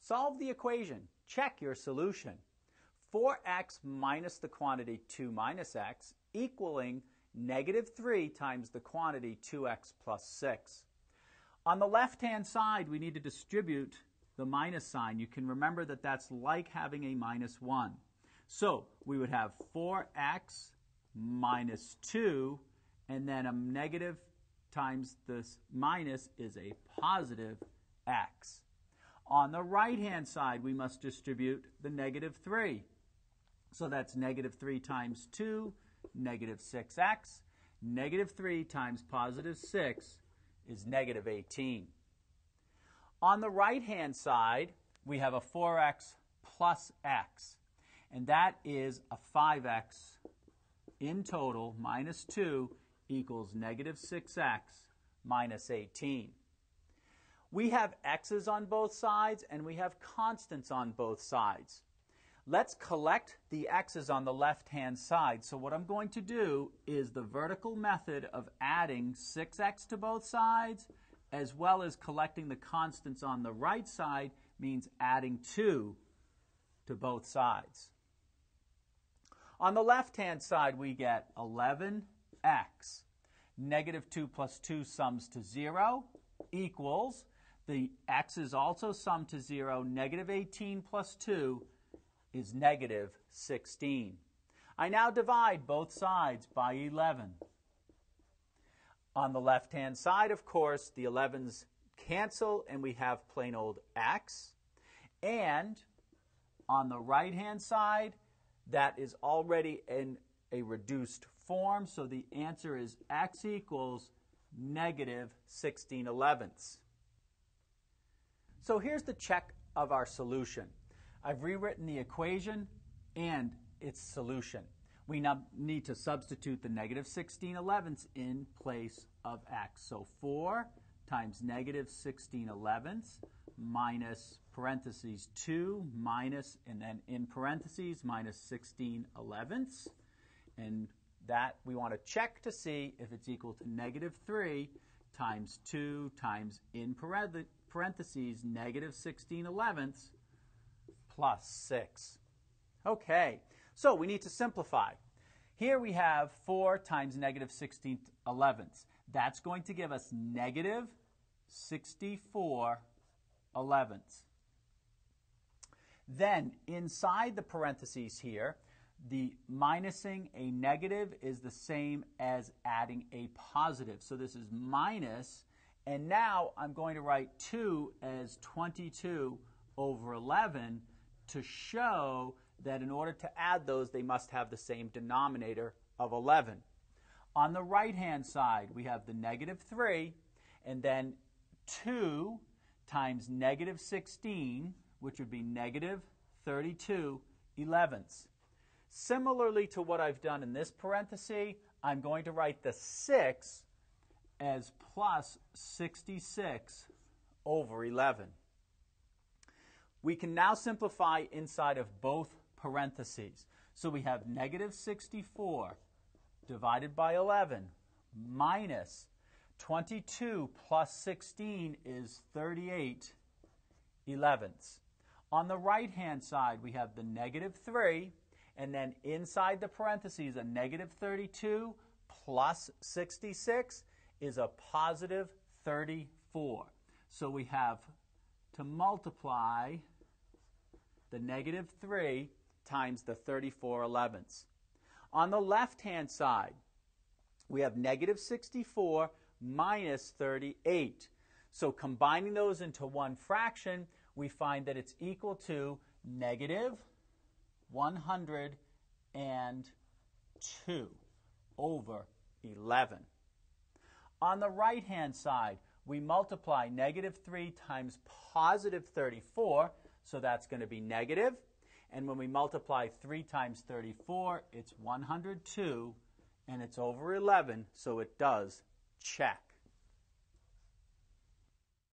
Solve the equation. Check your solution. 4x minus the quantity 2 minus x equaling -3 times the quantity 2x plus 6. On the left-hand side, we need to distribute the minus sign. You can remember that that's like having a minus 1. So we would have 4x minus 2, and then a negative times this minus is a positive x. On the right-hand side, we must distribute the -3. So that's -3 times 2, -6x. -3 times positive 6 is -18. On the right-hand side, we have a 4x plus x, and that is a 5x in total minus 2 equals -6x minus 18. We have x's on both sides, and we have constants on both sides. Let's collect the x's on the left-hand side. So what I'm going to do is the vertical method of adding 6x to both sides, as well as collecting the constants on the right side, means adding 2 to both sides. On the left-hand side, we get 11x. -2 plus 2 sums to 0 equals, the x's also sum to 0, -18 plus 2 is -16. I now divide both sides by 11. On the left-hand side, of course, the 11's cancel, and we have plain old x. And on the right-hand side, that is already in a reduced form, so the answer is x equals -16/11. So here's the check of our solution. I've rewritten the equation and its solution. We now need to substitute the -16/11 in place of x. So 4 times -16/11 minus parentheses 2 minus, and then in parentheses, -16/11. And that we want to check to see if it's equal to -3 times 2 times in parentheses -16/11 plus 6. Okay, so we need to simplify. Here we have 4 times -16/11. That's going to give us -64/11. Then inside the parentheses here, the minusing a negative is the same as adding a positive. So this is minus, and now I'm going to write 2 as 22/11 to show that in order to add those, they must have the same denominator of 11. On the right-hand side, we have the -3, and then 2 times -16, which would be -32/11. Similarly to what I've done in this parenthesis, I'm going to write the 6 as plus 66/11. We can now simplify inside of both parentheses. So we have -64 divided by 11 minus 22 plus 16 is 38/11. On the right-hand side, we have the -3, and then inside the parentheses, a -32 plus 66 is a positive 34. So we have to multiply the -3 times the 34/11. On the left-hand side, we have -64 minus 38. So combining those into one fraction, we find that it's equal to -102/11. On the right-hand side, we multiply -3 times positive 34, so that's going to be negative. And when we multiply 3 times 34, it's 102, and it's over 11, so it does check.